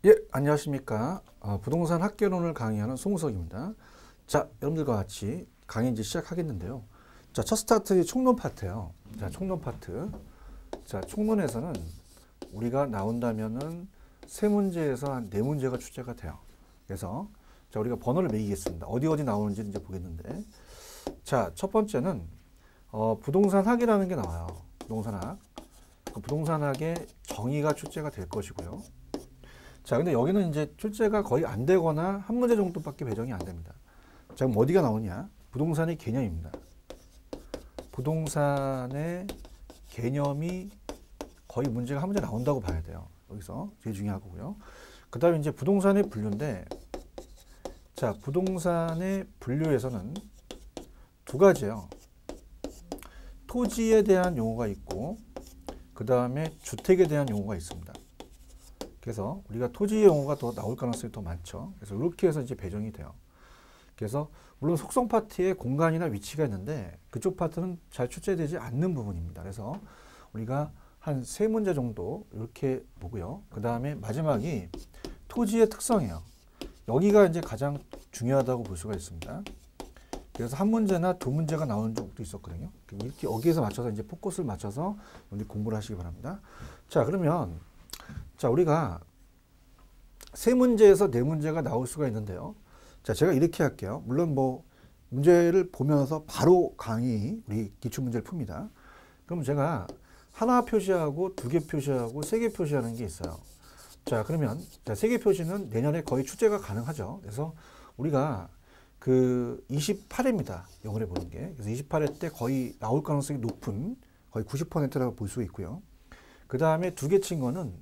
예, 안녕하십니까. 부동산 학개론을 강의하는 송우석입니다. 자, 여러분들과 같이 강의 이제 시작하겠는데요. 자, 첫 스타트 총론 파트예요. 자, 총론 파트. 자, 총론에서는 우리가 나온다면은 세 문제에서 한 네 문제가 출제가 돼요. 그래서 자, 우리가 번호를 매기겠습니다. 어디 나오는지 이제 보겠는데. 자, 첫 번째는 부동산 학이라는 게 나와요. 부동산 학. 그 부동산 학의 정의가 출제가 될 것이고요. 자, 근데 여기는 이제 출제가 거의 안 되거나 한 문제 정도밖에 배정이 안 됩니다. 자, 그럼 어디가 나오냐? 부동산의 개념입니다. 부동산의 개념이 거의 문제가 한 문제 나온다고 봐야 돼요. 여기서 제일 중요하고요. 그 다음에 이제 부동산의 분류인데, 자, 부동산의 분류에서는 두 가지예요. 토지에 대한 용어가 있고, 그 다음에 주택에 대한 용어가 있습니다. 그래서 우리가 토지의 용어가 더 나올 가능성이 더 많죠. 그래서 이렇게 해서 이제 배정이 돼요. 그래서 물론 속성 파트에 공간이나 위치가 있는데 그쪽 파트는 잘 출제되지 않는 부분입니다. 그래서 우리가 한 세 문제 정도 이렇게 보고요. 그 다음에 마지막이 토지의 특성이에요. 여기가 이제 가장 중요하다고 볼 수가 있습니다. 그래서 한 문제나 두 문제가 나오는 적도 있었거든요. 이렇게 여기에서 맞춰서 이제 포커스를 맞춰서 여기 공부를 하시기 바랍니다. 자, 그러면 자, 우리가 세 문제에서 네 문제가 나올 수가 있는데요. 자, 제가 이렇게 할게요. 물론 뭐 문제를 보면서 바로 강의 우리 기출문제를 풉니다. 그럼 제가 하나 표시하고 두 개 표시하고 세 개 표시하는 게 있어요. 자, 그러면 세 개 표시는 내년에 거의 출제가 가능하죠. 그래서 우리가 그 28회입니다. 영어를 보는 게. 그래서 28회 때 거의 나올 가능성이 높은 거의 90%라고 볼 수 있고요. 그 다음에 두 개 친 거는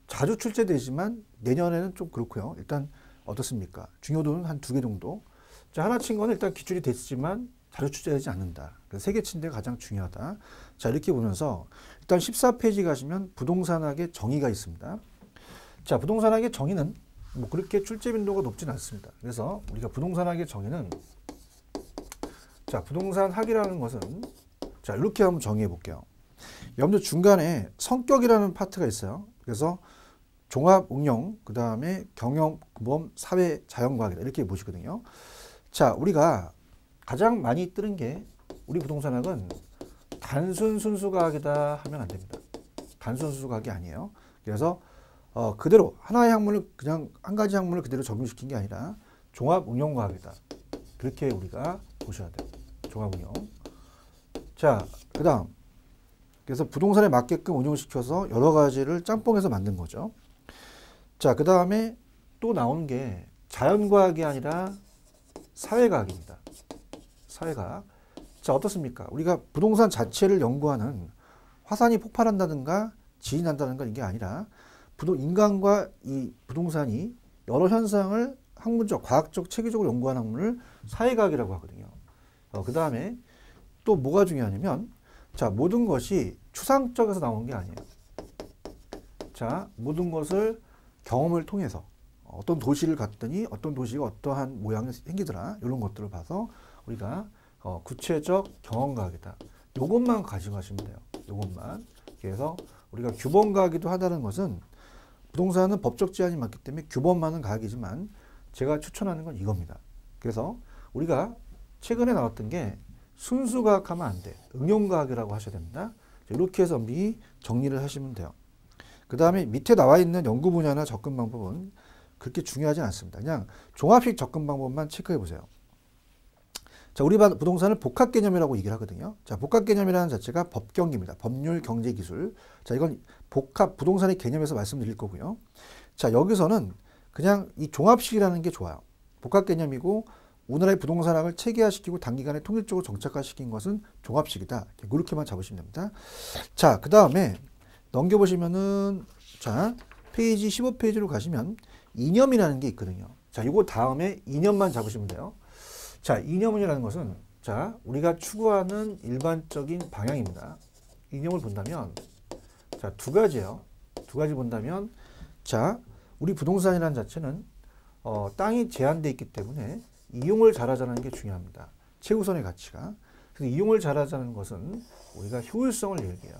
자주 출제되지만 내년에는 좀 그렇고요. 일단 어떻습니까? 중요도는 한 두 개 정도. 자, 하나 친 거는 일단 기출이 됐지만 자주 출제되지 않는다. 그래서 세 개 친 데가 가장 중요하다. 자, 이렇게 보면서 일단 14페이지 가시면 부동산학의 정의가 있습니다. 자, 부동산학의 정의는 뭐 그렇게 출제 빈도가 높지는 않습니다. 그래서 우리가 부동산학의 정의는 자, 부동산학이라는 것은 자, 이렇게 한번 정의해 볼게요. 여러분들 중간에 성격이라는 파트가 있어요. 그래서 종합, 응용, 그 다음에 경영, 모범, 사회, 자연과학이다. 이렇게 보시거든요. 자, 우리가 가장 많이 뜨는 게 우리 부동산학은 단순 순수과학이다 하면 안 됩니다. 단순 순수과학이 아니에요. 그래서 그대로 하나의 학문을 그냥 한 가지 학문을 그대로 적용시킨 게 아니라 종합, 응용과학이다. 그렇게 우리가 보셔야 돼요. 종합, 응용. 자, 그 다음. 그래서 부동산에 맞게끔 운용시켜서 여러 가지를 짬뽕해서 만든 거죠. 자, 그 다음에 또 나오는 게 자연과학이 아니라 사회과학입니다. 사회과학. 자, 어떻습니까? 우리가 부동산 자체를 연구하는 화산이 폭발한다든가 지진이 난다든가 이게 아니라 인간과 이 부동산이 여러 현상을 학문적, 과학적, 체계적으로 연구하는 학문을 사회과학이라고 하거든요. 그 다음에 또 뭐가 중요하냐면 자, 모든 것이 추상적에서 나온 게 아니에요. 자, 모든 것을 경험을 통해서 어떤 도시를 갔더니 어떤 도시가 어떠한 모양이 생기더라. 이런 것들을 봐서 우리가 구체적 경험과학이다. 이것만 가지고 가시면 돼요. 이것만. 그래서 우리가 규범과학이기도 하다는 것은 부동산은 법적 제한이 많기 때문에 규범만은 과학이지만 제가 추천하는 건 이겁니다. 그래서 우리가 최근에 나왔던 게 순수과학하면 안 돼. 응용과학이라고 하셔야 됩니다. 이렇게 해서 미리 정리를 하시면 돼요. 그 다음에 밑에 나와 있는 연구 분야나 접근 방법은 그렇게 중요하지 않습니다. 그냥 종합식 접근 방법만 체크해 보세요. 자, 우리 부동산을 복합 개념이라고 얘기를 하거든요. 자, 복합 개념이라는 자체가 법경기입니다. 법률, 경제, 기술. 자, 이건 복합 부동산의 개념에서 말씀드릴 거고요. 자, 여기서는 그냥 이 종합식이라는 게 좋아요. 복합 개념이고 우리나라의 부동산학을 체계화시키고 단기간에 통일적으로 정착화시킨 것은 종합식이다. 그렇게만 잡으시면 됩니다. 자, 그 다음에 넘겨보시면은 자, 페이지 15페이지로 가시면 이념이라는 게 있거든요. 자, 이거 다음에 이념만 잡으시면 돼요. 자, 이념이라는 것은 자, 우리가 추구하는 일반적인 방향입니다. 이념을 본다면 자, 두 가지예요. 두 가지 본다면 자, 우리 부동산이라는 자체는 땅이 제한되어 있기 때문에 이용을 잘하자는 게 중요합니다. 최우선의 가치가. 그래서 이용을 잘하자는 것은 우리가 효율성을 얘기해요.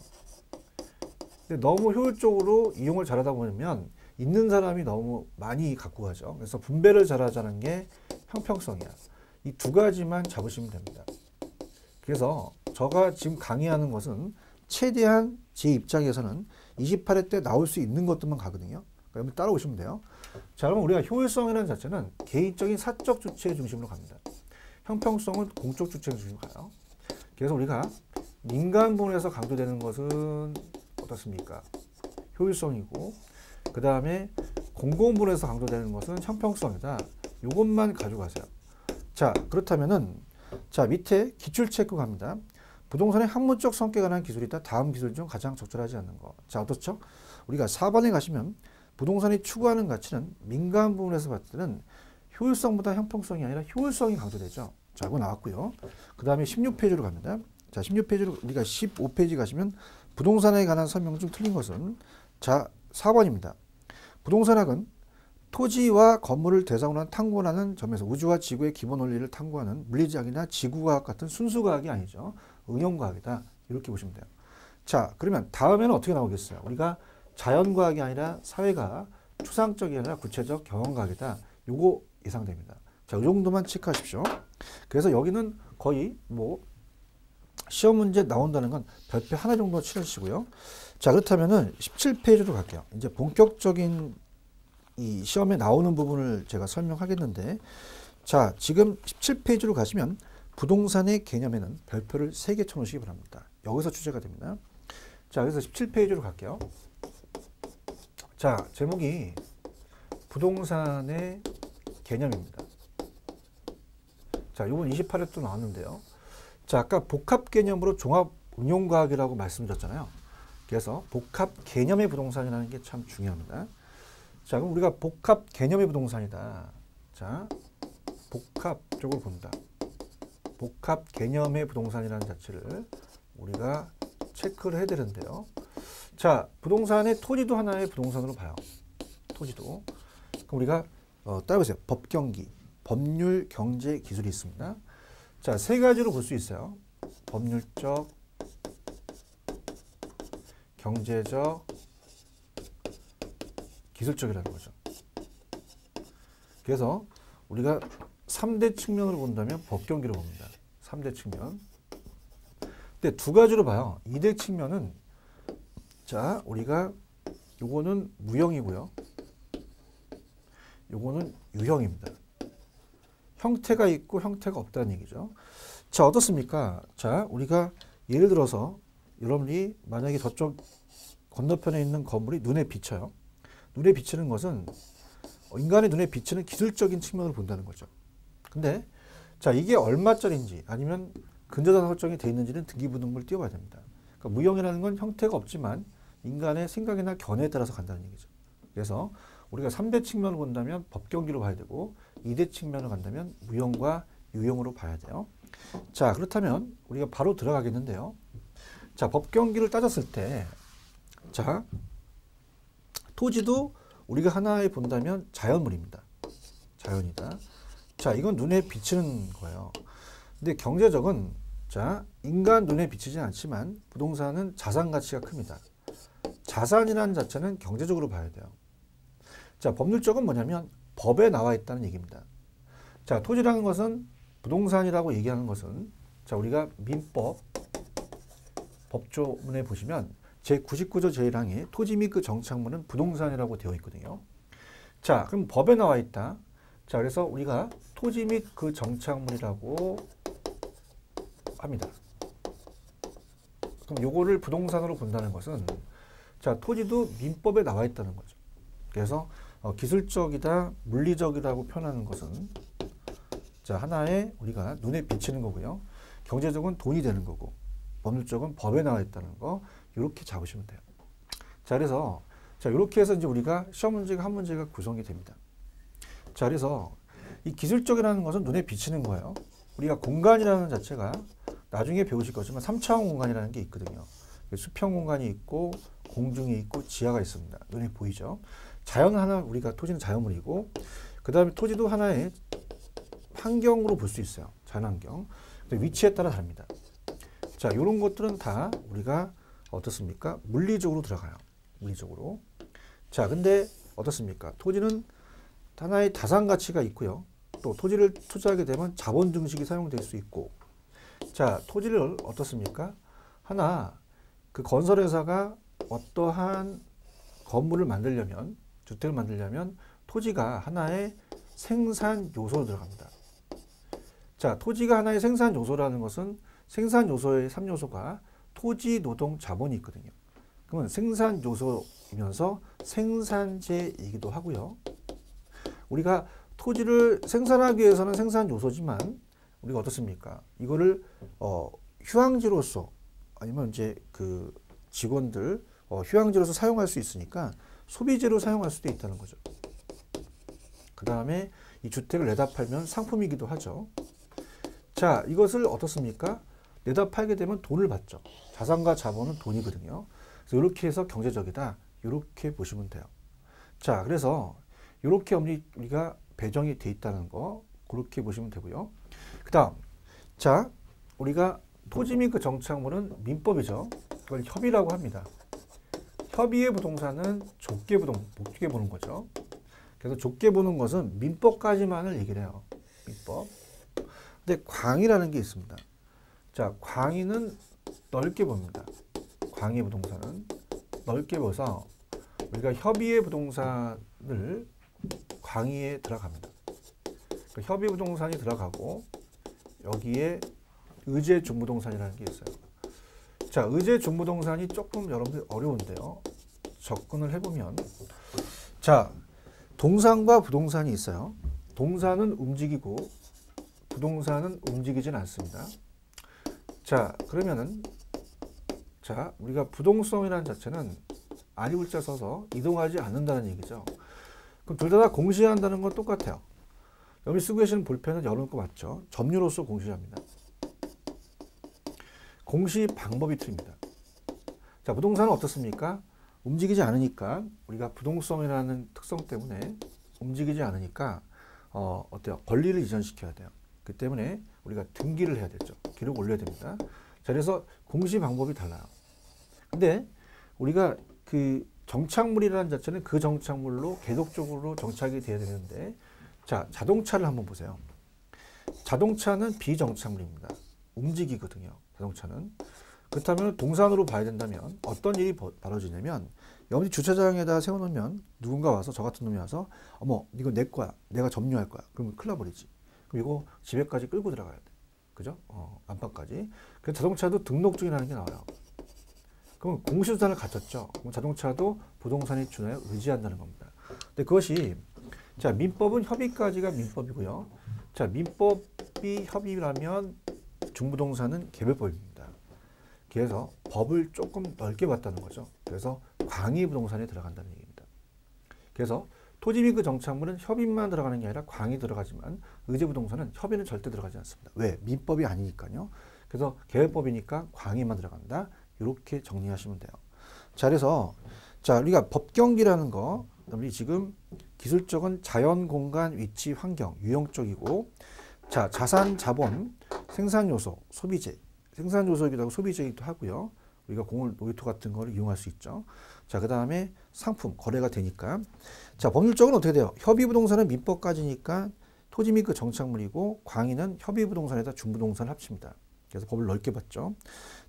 근데 너무 효율적으로 이용을 잘하다 보면 있는 사람이 너무 많이 갖고 가죠. 그래서 분배를 잘하자는 게 형평성이야. 이 두 가지만 잡으시면 됩니다. 그래서 제가 지금 강의하는 것은 최대한 제 입장에서는 28회 때 나올 수 있는 것들만 가거든요. 그러면 따라오시면 돼요. 자, 그러면 우리가 효율성이라는 자체는 개인적인 사적 주체 중심으로 갑니다. 형평성은 공적 주체 중심으로 가요. 그래서 우리가 민간 부문에서 강조되는 것은 어떻습니까? 효율성이고, 그 다음에 공공부문에서 강조되는 것은 형평성이다. 이것만 가져가세요. 자, 그렇다면은 자, 밑에 기출 체크 갑니다. 부동산의 학문적 성격에 관한 기술이다. 다음 기술 중 가장 적절하지 않는 거. 자, 어떻죠? 우리가 4번에 가시면 부동산이 추구하는 가치는 민간 부문에서 봤을 때는 효율성보다 형평성이 아니라 효율성이 강조되죠. 자, 이거 나왔고요. 그 다음에 16페이지로 갑니다. 자, 16페이지로 우리가 15페이지 가시면 부동산에 관한 설명 중 틀린 것은 자, 4번입니다. 부동산학은 토지와 건물을 대상으로 한 탐구하는 점에서 우주와 지구의 기본 원리를 탐구하는 물리학이나 지구과학 같은 순수과학이 아니죠. 응용과학이다. 이렇게 보시면 돼요. 자, 그러면 다음에는 어떻게 나오겠어요? 우리가 자연과학이 아니라 사회과학, 추상적이 아니라 구체적 경험과학이다. 요거 예상됩니다. 자, 이 정도만 체크하십시오. 그래서 여기는 거의 뭐 시험 문제 나온다는 건 별표 하나 정도 치르시고요. 자, 그렇다면은 17페이지로 갈게요. 이제 본격적인 이 시험에 나오는 부분을 제가 설명하겠는데, 자, 지금 17페이지로 가시면 부동산의 개념에는 별표를 3개 쳐놓으시기 바랍니다. 여기서 주제가 됩니다. 자, 그래서 17페이지로 갈게요. 자, 제목이 부동산의 개념입니다. 자, 이건 28회 또 나왔는데요. 자, 아까 복합 개념으로 종합 응용과학이라고 말씀드렸잖아요. 그래서 복합 개념의 부동산이라는 게 참 중요합니다. 자, 그럼 우리가 복합 개념의 부동산이다. 자, 복합 쪽으로 본다. 복합 개념의 부동산이라는 자체를 우리가 체크를 해야 되는데요. 자, 부동산의 토지도 하나의 부동산으로 봐요. 토지도. 그럼 우리가 따라보세요. 법경기, 법률, 경제, 기술이 있습니다. 자, 세 가지로 볼 수 있어요. 법률적, 경제적, 기술적이라는 거죠. 그래서 우리가 3대 측면으로 본다면 법경기로 봅니다. 3대 측면. 근데 두 가지로 봐요. 2대 측면은 자, 우리가 요거는 무형이고요. 요거는 유형입니다. 형태가 있고 형태가 없다는 얘기죠. 자, 어떻습니까? 자, 우리가 예를 들어서 여러분이 만약에 저쪽 건너편에 있는 건물이 눈에 비쳐요. 눈에 비치는 것은 인간의 눈에 비치는 기술적인 측면을 본다는 거죠. 근데 자, 이게 얼마짜리인지 아니면 근저당 설정이 되어 있는지는 등기부등본을 띄워봐야 됩니다. 그러니까 무형이라는 건 형태가 없지만 인간의 생각이나 견해에 따라서 간다는 얘기죠. 그래서 우리가 3대 측면을 본다면 법경기로 봐야 되고 2대 측면을 간다면 무형과 유형으로 봐야 돼요. 자, 그렇다면 우리가 바로 들어가겠는데요. 자, 법경기를 따졌을 때 자, 토지도 우리가 하나에 본다면 자연물입니다. 자연이다. 자, 이건 눈에 비치는 거예요. 근데 경제적은 자, 인간 눈에 비치지 않지만 부동산은 자산 가치가 큽니다. 자산이라는 자체는 경제적으로 봐야 돼요. 자, 법률적은 뭐냐면 법에 나와 있다는 얘기입니다. 자, 토지라는 것은 부동산이라고 얘기하는 것은 자, 우리가 민법 법조문에 보시면 제99조 제1항에 토지 및 그 정착물은 부동산이라고 되어 있거든요. 자, 그럼 법에 나와 있다. 자, 그래서 우리가 토지 및 그 정착물이라고 합니다. 그럼 요거를 부동산으로 본다는 것은 자, 토지도 민법에 나와 있다는 거죠. 그래서 기술적이다, 물리적이라고 표현하는 것은 자, 하나의 우리가 눈에 비치는 거고요. 경제적은 돈이 되는 거고 법률적은 법에 나와 있다는 거 이렇게 잡으시면 돼요. 자, 그래서 자, 이렇게 해서 이제 우리가 시험 문제가 한 문제가 구성이 됩니다. 자, 그래서 이 기술적이라는 것은 눈에 비치는 거예요. 우리가 공간이라는 자체가 나중에 배우실 거지만 3차원 공간이라는 게 있거든요. 수평 공간이 있고 공중이 있고 지하가 있습니다. 눈에 보이죠? 자연은 하나, 우리가 토지는 자연물이고 그 다음에 토지도 하나의 환경으로 볼 수 있어요. 자연환경. 근데 위치에 따라 다릅니다. 자, 이런 것들은 다 우리가 어떻습니까? 물리적으로 들어가요. 물리적으로. 자, 근데 어떻습니까? 토지는 하나의 자산 가치가 있고요. 또 토지를 투자하게 되면 자본 증식이 사용될 수 있고, 자, 토지를 어떻습니까? 하나 그 건설회사가 어떠한 건물을 만들려면, 주택을 만들려면 토지가 하나의 생산 요소로 들어갑니다. 자, 토지가 하나의 생산 요소라는 것은 생산 요소의 3요소가 토지, 노동, 자본이 있거든요. 그러면 생산 요소이면서 생산재이기도 하고요. 우리가 토지를 생산하기 위해서는 생산 요소지만 우리가 어떻습니까? 이거를 휴양지로서 아니면 이제 그 직원들 휴양지로서 사용할 수 있으니까 소비재로 사용할 수도 있다는 거죠. 그 다음에 이 주택을 내다 팔면 상품이기도 하죠. 자, 이것을 어떻습니까? 내다 팔게 되면 돈을 받죠. 자산과 자본은 돈이거든요. 그래서 이렇게 해서 경제적이다. 이렇게 보시면 돼요. 자, 그래서 이렇게 우리가 배정이 돼 있다는 거 그렇게 보시면 되고요. 그 다음, 자, 우리가 토지 및 그 정착물은 민법이죠. 그걸 협의라고 합니다. 협의의 부동산은 좁게 보는 거죠. 그래서 좁게 보는 것은 민법까지만을 얘기를 해요. 민법. 근데 광의라는 게 있습니다. 자, 광의는 넓게 봅니다. 광의 부동산은 넓게 봐서 우리가 협의의 부동산을 광의에 들어갑니다. 그러니까 협의 부동산이 들어가고 여기에 의제 중부동산이라는 게 있어요. 자, 의제 중부동산이 조금 여러분들 어려운데요. 접근을 해보면, 자, 동산과 부동산이 있어요. 동산은 움직이고 부동산은 움직이진 않습니다. 자, 그러면은, 자, 우리가 부동성이라는 자체는 아리울자 써서 이동하지 않는다는 얘기죠. 그럼 둘 다 공시한다는 건 똑같아요. 여기 쓰고 계시는 볼펜은 여러분 거 맞죠? 점유로서 공시합니다. 공시 방법이 틀립니다. 자, 부동산은 어떻습니까? 움직이지 않으니까 우리가 부동성이라는 특성 때문에 움직이지 않으니까 어때요? 권리를 이전시켜야 돼요. 그 때문에 우리가 등기를 해야 되죠. 기록 올려야 됩니다. 자, 그래서 공시 방법이 달라요. 근데 우리가 그 정착물이라는 자체는 그 정착물로 계속적으로 정착이 돼야 되는데, 자, 자동차를 한번 보세요. 자동차는 비정착물입니다. 움직이거든요. 자동차는. 그렇다면 동산으로 봐야 된다면 어떤 일이 벌어지냐면, 여기 주차장에다 세워놓으면 누군가 와서, 저 같은 놈이 와서 어머, 이거 내 거야. 내가 점유할 거야. 그러면 큰일 나버리지. 그리고 집에까지 끌고 들어가야 돼. 그죠? 안방까지. 그래서 자동차도 등록증이라는 게 나와요. 그럼 공시수단을 갖췄죠. 그럼 자동차도 부동산의 준하에 의지한다는 겁니다. 근데 그것이, 자, 민법은 협의까지가 민법이고요. 자, 민법이 협의라면 중부동산은 개별법입니다. 그래서 법을 조금 넓게 봤다는 거죠. 그래서 광의 부동산에 들어간다는 얘기입니다. 그래서 토지 및 그 정착물은 협의만 들어가는 게 아니라 광이 들어가지만 의제 부동산은 협의는 절대 들어가지 않습니다. 왜? 민법이 아니니까요. 그래서 개별법이니까 광의만 들어간다. 이렇게 정리하시면 돼요. 자, 그래서 자, 우리가 법경기라는 거, 우리 지금 기술적은 자연, 공간, 위치, 환경, 유형 쪽이고, 자, 자산, 자본, 생산 요소, 소비재, 생산 요소이기도 하고 소비재이기도 하고요. 우리가 공을, 놀이터 같은 거를 이용할 수 있죠. 자, 그 다음에 상품, 거래가 되니까. 자, 법률적으로 어떻게 돼요? 협의부동산은 민법까지니까 토지 및 그 정착물이고, 광의는 협의부동산에다 중부동산을 합칩니다. 그래서 법을 넓게 봤죠.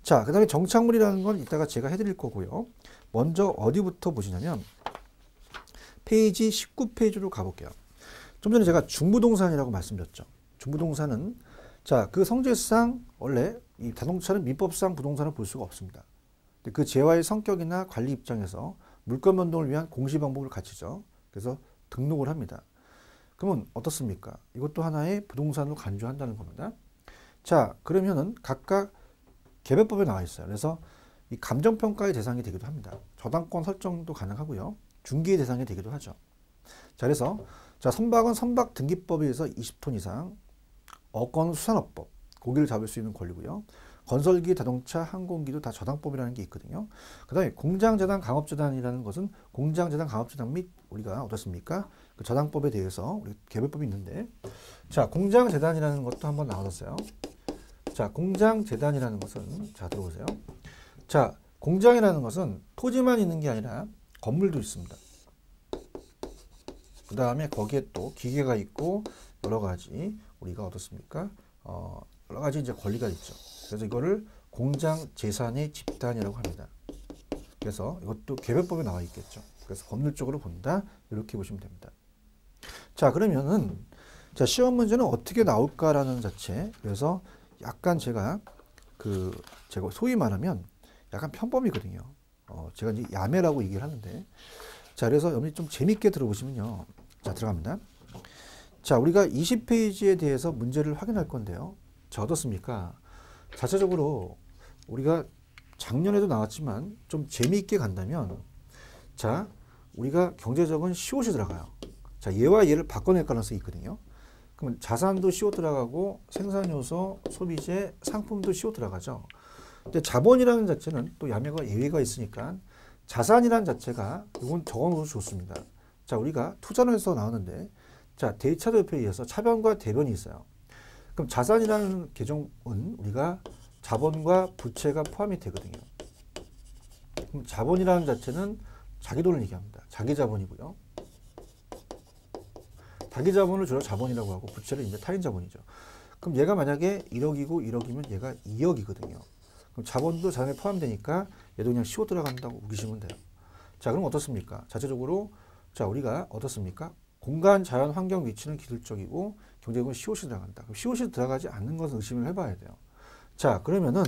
자, 그 다음에 정착물이라는 건 이따가 제가 해드릴 거고요. 먼저 어디부터 보시냐면 페이지 19페이지로 가볼게요. 좀 전에 제가 중부동산이라고 말씀드렸죠. 중부동산은, 자, 그 성질상 원래 이 자동차는 민법상 부동산을 볼 수가 없습니다. 그 재화의 성격이나 관리 입장에서 물권 변동을 위한 공시 방법을 갖추죠. 그래서 등록을 합니다. 그러면 어떻습니까? 이것도 하나의 부동산으로 간주한다는 겁니다. 자, 그러면은 각각 개별법에 나와 있어요. 그래서 이 감정평가의 대상이 되기도 합니다. 저당권 설정도 가능하고요. 중개의 대상이 되기도 하죠. 자, 그래서 자, 선박은 선박 등기법에 의해서 20톤 이상, 어권은 수산업법, 고기를 잡을 수 있는 권리고요. 건설기, 자동차, 항공기도 다 저당법이라는 게 있거든요. 그 다음에 공장재단, 강업재단이라는 것은 공장재단, 강업재단 및 우리가 어떻습니까? 그 저당법에 대해서 우리 개별법이 있는데, 자, 공장재단이라는 것도 한번 나와줬어요. 자, 공장재단이라는 것은, 자, 들어보세요. 자, 공장이라는 것은 토지만 있는 게 아니라 건물도 있습니다. 그 다음에 거기에 또 기계가 있고 여러 가지 우리가 어떻습니까? 여러 가지 이제 권리가 있죠. 그래서 이거를 공장 재산의 집단이라고 합니다. 그래서 이것도 개별법에 나와 있겠죠. 그래서 법률적으로 본다. 이렇게 보시면 됩니다. 자, 그러면은 자, 시험 문제는 어떻게 나올까라는 자체. 그래서 약간 제가 제가 소위 말하면 약간 편법이거든요. 제가 이제 야매라고 얘기를 하는데. 자, 그래서 여러분이 좀 재밌게 들어보시면요. 자, 들어갑니다. 자, 우리가 20페이지에 대해서 문제를 확인할 건데요. 자, 어떻습니까? 자체적으로 우리가 작년에도 나왔지만 좀 재미있게 간다면 자, 우리가 경제적은 시옷이 들어가요. 자, 얘와 얘를 바꿔낼 가능성이 있거든요. 그러면 자산도 시옷 들어가고 생산요소, 소비재, 상품도 시옷 들어가죠. 근데 자본이라는 자체는 또 야매가 예외가 있으니까 자산이라는 자체가 이건 적어놓어도 좋습니다. 자, 우리가 투자론에서 나오는데 자, 대차도표에 의해서 차변과 대변이 있어요. 그럼 자산이라는 개정은 우리가 자본과 부채가 포함이 되거든요. 그럼 자본이라는 자체는 자기 돈을 얘기합니다. 자기 자본이고요. 자기 자본을 주로 자본이라고 하고 부채를 이제 타인 자본이죠. 그럼 얘가 만약에 1억이고 1억이면 얘가 2억이거든요. 그럼 자본도 자산에 포함되니까 얘도 그냥 시옷 들어간다고 우기시면 돼요. 자, 그럼 어떻습니까? 자체적으로 자, 우리가 어떻습니까? 공간, 자연, 환경, 위치는 기술적이고 경제적으로 시옷이 들어간다. 그럼 시옷이 들어가지 않는 것은 의심을 해봐야 돼요. 자, 그러면은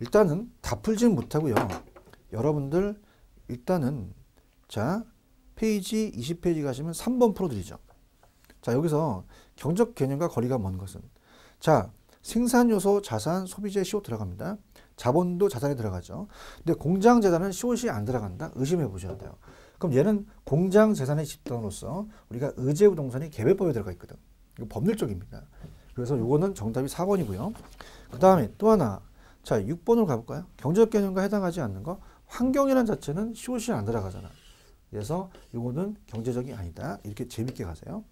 일단은 다 풀지는 못하고요. 여러분들 일단은 자, 페이지 20페이지 가시면 3번 풀어드리죠. 자, 여기서 경적 개념과 거리가 먼 것은 자, 생산요소, 자산, 소비재, 시옷 들어갑니다. 자본도 자산에 들어가죠. 근데 공장 재산은 시옷이 안 들어간다? 의심해 보셔야 돼요. 그럼 얘는 공장 재산의 집단으로서 우리가 의제부동산이 개별법에 들어가 있거든. 이거 법률적입니다. 그래서 요거는 정답이 4번이고요. 그 다음에 또 하나. 자, 6번으로 가볼까요? 경제적 개념과 해당하지 않는 거. 환경이라는 자체는 시옷이 안 들어가잖아. 그래서 요거는 경제적이 아니다. 이렇게 재밌게 가세요.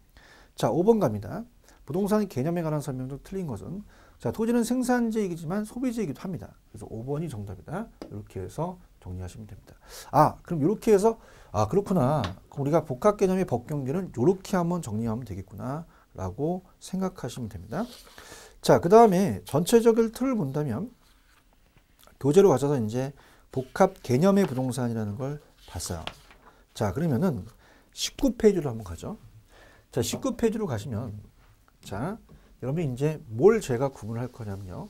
자, 5번 갑니다. 부동산 개념에 관한 설명도 틀린 것은 자, 토지는 생산재이기지만 소비재이기도 합니다. 그래서 5번이 정답이다. 이렇게 해서 정리하시면 됩니다. 아, 그럼 이렇게 해서 아, 그렇구나. 그럼 우리가 복합 개념의 법경계는 이렇게 한번 정리하면 되겠구나 라고 생각하시면 됩니다. 자, 그 다음에 전체적인 틀을 본다면 교재로 가셔서 이제 복합 개념의 부동산이라는 걸 봤어요. 자, 그러면은 19페이지로 한번 가죠. 자, 19페이지로 가시면 자, 여러분이 이제 뭘 제가 구분할 거냐면요.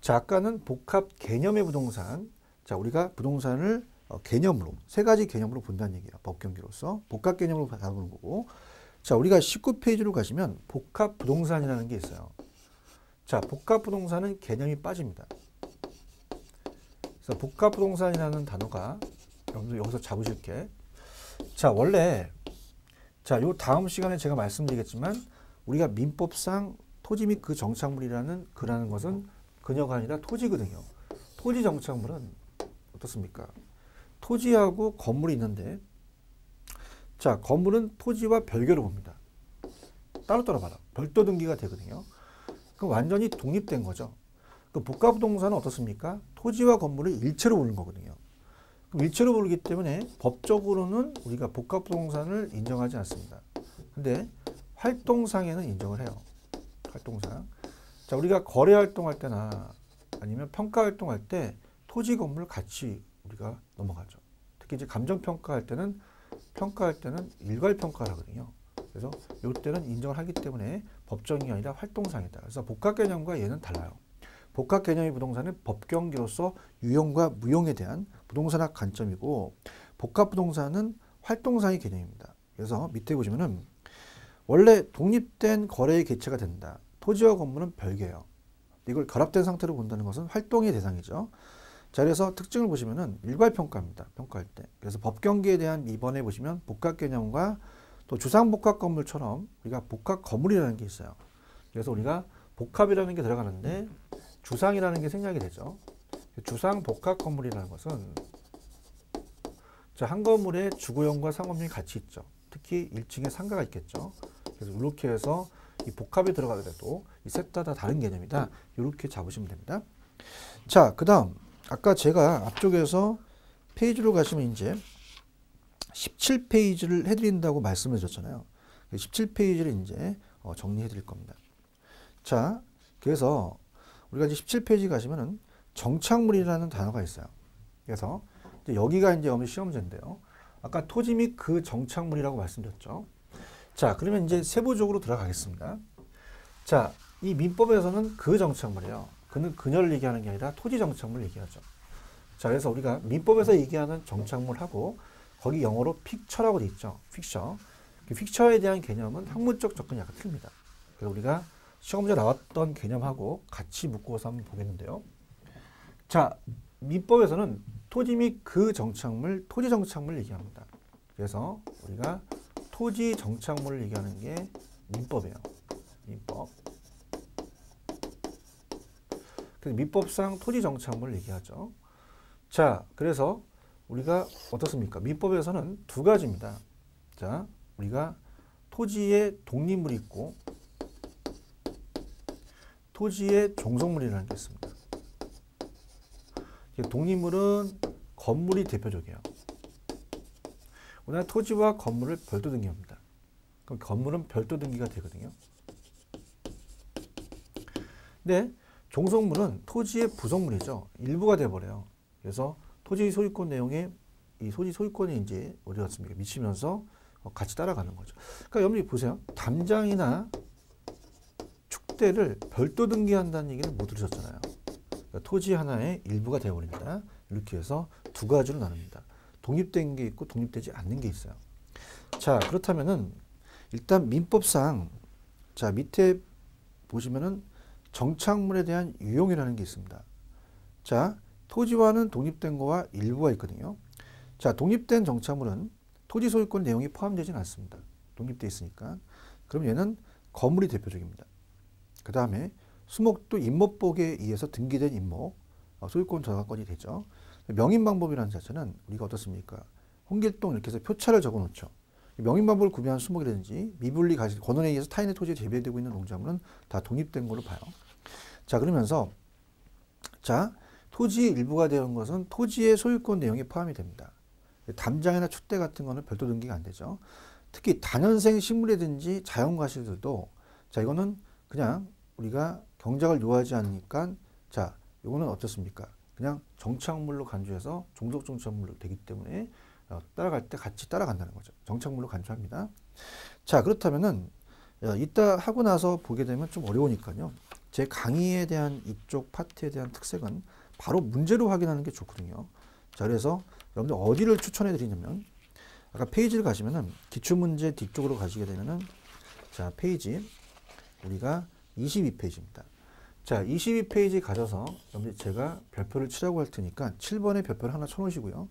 자, 아까는 복합 개념의 부동산. 자, 우리가 부동산을 개념으로, 세 가지 개념으로 본다는 얘기예요. 법경기로서. 복합 개념으로 다루는 거고. 자, 우리가 19페이지로 가시면 복합 부동산이라는 게 있어요. 자, 복합 부동산은 개념이 빠집니다. 그래서 복합 부동산이라는 단어가 여러분들 여기서 잡으실 게 자, 원래 자, 요 다음 시간에 제가 말씀드리겠지만 우리가 민법상 토지 및 그 정착물이라는 그라는 것은 그녀가 아니라 토지거든요. 토지 정착물은 어떻습니까? 토지하고 건물이 있는데 자, 건물은 토지와 별개로 봅니다. 따로따로 봐라. 별도 등기가 되거든요. 그럼 완전히 독립된 거죠. 그 복합부동산은 어떻습니까? 토지와 건물을 일체로 보는 거거든요. 그럼 일체로 보기 때문에 법적으로는 우리가 복합부동산을 인정하지 않습니다. 근데 활동상에는 인정을 해요. 활동상. 자, 우리가 거래 활동할 때나 아니면 평가 활동할 때 토지 건물 같이 우리가 넘어가죠. 특히 이제 감정 평가할 때는 일괄 평가를 하거든요. 그래서 이때는 인정을 하기 때문에 법정이 아니라 활동상이다. 그래서 복합 개념과 얘는 달라요. 복합 개념의 부동산은 법경기로서 유용과 무용에 대한 부동산학 관점이고 복합 부동산은 활동상의 개념입니다. 그래서 밑에 보시면은 원래 독립된 거래의 개체가 된다. 토지와 건물은 별개예요. 이걸 결합된 상태로 본다는 것은 활동의 대상이죠. 자, 그래서 특징을 보시면은 일괄평가입니다. 평가할 때. 그래서 법경기에 대한 이번에 보시면 복합 개념과 또 주상복합 건물처럼 우리가 복합 건물이라는 게 있어요. 그래서 우리가 복합이라는 게 들어가는데 주상이라는 게 생략이 되죠. 주상복합 건물이라는 것은 자, 한 건물에 주거용과 상업용이 같이 있죠. 특히 1층에 상가가 있겠죠. 그래서 이렇게 해서 이 복합에 들어가더라도 이 셋 다 다른 개념이다. 이렇게 잡으시면 됩니다. 자, 그 다음 아까 제가 앞쪽에서 페이지로 가시면 이제 17페이지를 해드린다고 말씀을 드렸잖아요. 17페이지를 이제 정리해 드릴 겁니다. 자, 그래서 우리가 이제 17페이지 가시면은 정착물이라는 단어가 있어요. 그래서 이제 여기가 이제 시험제인데요. 아까 토지 및 그 정착물이라고 말씀드렸죠. 자, 그러면 이제 세부적으로 들어가겠습니다. 자, 이 민법에서는 그 정착물이에요. 그는 그녀를 얘기하는 게 아니라 토지 정착물을 얘기하죠. 자, 그래서 우리가 민법에서 얘기하는 정착물하고 거기 영어로 픽처라고 돼 있죠. 픽처. 픽처에 대한 개념은 학문적 접근이 약간 틀립니다. 그래서 우리가 시험 문제 나왔던 개념하고 같이 묶어서 한번 보겠는데요. 자, 민법에서는 토지 및 그 정착물, 토지 정착물을 얘기합니다. 그래서 우리가 토지 정착물을 얘기하는 게 민법이에요. 민법. 그래서 민법상 토지 정착물을 얘기하죠. 자, 그래서 우리가 어떻습니까? 민법에서는 두 가지입니다. 자, 우리가 토지에 독립물이 있고 토지에 종속물이라는 게 있습니다. 독립물은 건물이 대표적이에요. 우리나라 토지와 건물을 별도 등기합니다. 그럼 건물은 별도 등기가 되거든요. 근데 종속물은 토지의 부속물이죠. 일부가 돼버려요. 그래서 토지 소유권 내용에 이 토지 소유권이 이제 어디 갔습니까? 미치면서 같이 따라가는 거죠. 그러니까 여러분이 보세요. 담장이나 축대를 별도 등기한다는 얘기를 못 들으셨잖아요. 그러니까 토지 하나의 일부가 되어버립니다. 이렇게 해서 두 가지로 나눕니다. 독립된 게 있고 독립되지 않는 게 있어요. 자, 그렇다면은 일단 민법상 자, 밑에 보시면은 정착물에 대한 유형이라는 게 있습니다. 자, 토지와는 독립된 거와 일부가 있거든요. 자, 독립된 정착물은 토지 소유권 내용이 포함되지는 않습니다. 독립되어 있으니까. 그럼 얘는 건물이 대표적입니다. 그 다음에 수목도 임목법에 의해서 등기된 임목, 소유권 저당권이 되죠. 명인방법이라는 자체는 우리가 어떻습니까? 홍길동 이렇게 해서 표차를 적어 놓죠. 명인방법을 구비한 수목이라든지 미분리 가시, 권원에 의해서 타인의 토지에 재배되고 있는 농작물은 다 독립된 걸로 봐요. 자, 그러면서 자, 토지의 일부가 되는 것은 토지의 소유권 내용이 포함이 됩니다. 담장이나 축대 같은 거는 별도 등기가 안 되죠. 특히 다년생 식물이든지 자연과실들도 자, 이거는 그냥 우리가 경작을 요하지 않으니까 자, 이거는 어떻습니까? 그냥 정착물로 간주해서 종속 정착물로 되기 때문에 따라갈 때 같이 따라간다는 거죠. 정착물로 간주합니다. 자, 그렇다면은 이따 하고 나서 보게 되면 좀 어려우니까요. 제 강의에 대한 이쪽 파트에 대한 특색은 바로 문제로 확인하는 게 좋거든요. 자, 그래서 여러분들 어디를 추천해 드리냐면 아까 페이지를 가시면은 기출문제 뒤쪽으로 가시게 되면은 자, 페이지 우리가 22페이지입니다. 자, 22페이지 가셔서 여러분들 제가 별표를 치라고 할 테니까 7번에 별표를 하나 쳐놓으시고요.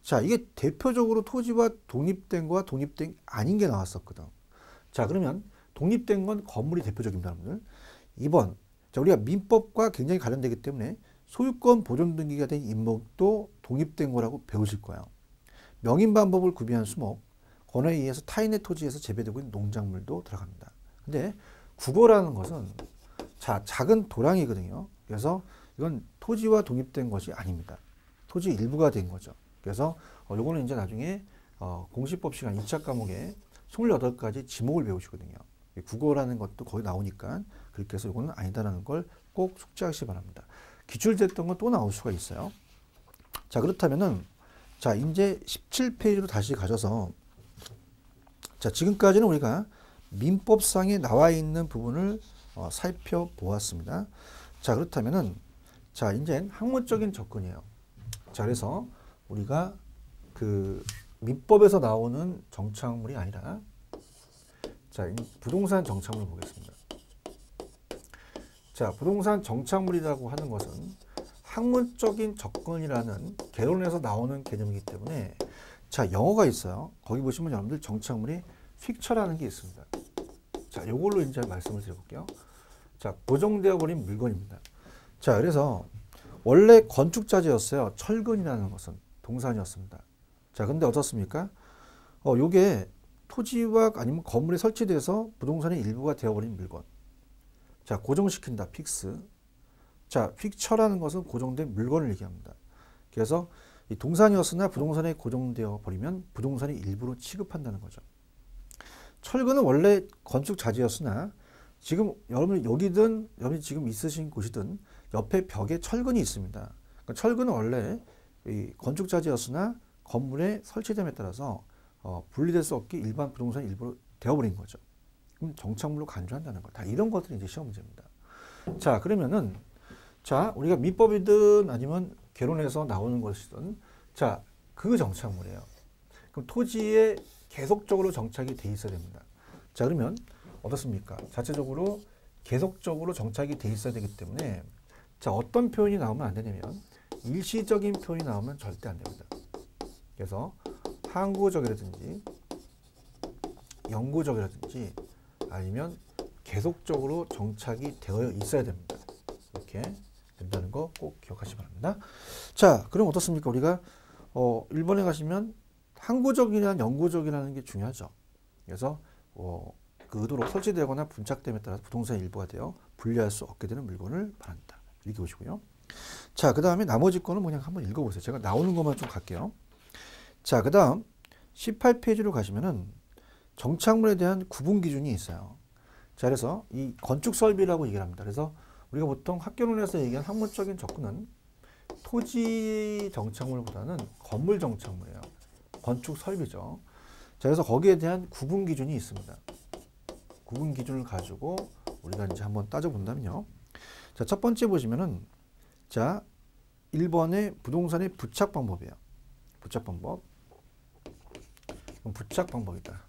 자, 이게 대표적으로 토지와 독립된 거와 독립된 아닌 게 나왔었거든. 자, 그러면 독립된 건 건물이 대표적입니다, 여러분들. 2번. 자, 우리가 민법과 굉장히 관련되기 때문에 소유권 보존 등기가 된 임목도 독립된 거라고 배우실 거예요. 명인방법을 구비한 수목, 권한에 의해서 타인의 토지에서 재배되고 있는 농작물도 들어갑니다. 근데 국어라는 것은 자, 작은 도량이거든요. 그래서 이건 토지와 독립된 것이 아닙니다. 토지 일부가 된 거죠. 그래서 요거는 이제 나중에 공시법 시간 2차 과목에 28가지 지목을 배우시거든요. 국어라는 것도 거기 나오니까 그렇게 해서 이거는 아니다라는 걸 꼭 숙지하시기 바랍니다. 기출됐던 건 또 나올 수가 있어요. 자, 그렇다면은 자, 이제 17페이지로 다시 가셔서 자, 지금까지는 우리가 민법상에 나와 있는 부분을 살펴보았습니다. 자, 그렇다면은 자, 이제 학문적인 접근이에요. 자, 그래서 우리가 그 민법에서 나오는 정착물이 아니라 자, 부동산 정착물을 보겠습니다. 자, 부동산 정착물이라고 하는 것은 학문적인 접근이라는 개론에서 나오는 개념이기 때문에 자, 영어가 있어요. 거기 보시면 여러분들 정착물이 픽처라는 게 있습니다. 자, 이걸로 이제 말씀을 드려볼게요. 자, 고정되어 버린 물건입니다. 자, 그래서 원래 건축자재였어요. 철근이라는 것은 동산이었습니다. 자, 근데 어떻습니까? 요게 토지와 아니면 건물에 설치돼서 부동산의 일부가 되어버린 물건. 자, 고정시킨다. 픽스. 자, 픽처라는 것은 고정된 물건을 얘기합니다. 그래서 이 동산이었으나 부동산에 고정되어 버리면 부동산의 일부로 취급한다는 거죠. 철근은 원래 건축 자재였으나 지금 여러분 여기든 여러분이 지금 있으신 곳이든 옆에 벽에 철근이 있습니다. 그러니까 철근은 원래 이 건축 자재였으나 건물에 설치됨에 따라서 분리될 수 없게 일반 부동산 일부로 되어버린 거죠. 그럼 정착물로 간주한다는 거. 다 이런 것들이 이제 시험 문제입니다. 자, 그러면은 자, 우리가 민법이든 아니면 개론에서 나오는 것이든 자, 그 정착물이에요. 그럼 토지에 계속적으로 정착이 돼 있어야 됩니다. 자, 그러면 어떻습니까? 자체적으로 계속적으로 정착이 돼 있어야 되기 때문에 자, 어떤 표현이 나오면 안 되냐면 일시적인 표현이 나오면 절대 안 됩니다. 그래서 항구적이라든지 영구적이라든지 아니면 계속적으로 정착이 되어 있어야 됩니다. 이렇게 된다는 거 꼭 기억하시기 바랍니다. 자, 그럼 어떻습니까? 우리가 1번에 가시면 항구적이나 영구적이라는 게 중요하죠. 그래서 그 의도로 설치되거나 분착됨에 따라서 부동산의 일부가 되어 분리할 수 없게 되는 물건을 말한다. 이렇게 보시고요. 자, 그 다음에 나머지 거는 그냥 한번 읽어보세요. 제가 나오는 것만 좀 갈게요. 자, 그 다음 18페이지로 가시면은 정착물에 대한 구분 기준이 있어요. 자, 그래서 이 건축 설비라고 얘기를 합니다. 그래서 우리가 보통 학교론에서 얘기한 학문적인 접근은 토지 정착물보다는 건물 정착물이에요. 건축 설비죠. 자, 그래서 거기에 대한 구분 기준이 있습니다. 구분 기준을 가지고 우리가 이제 한번 따져본다면요. 자, 첫 번째 보시면은 자, 1번의 부동산의 부착 방법이에요. 부착 방법. 부착 방법이다.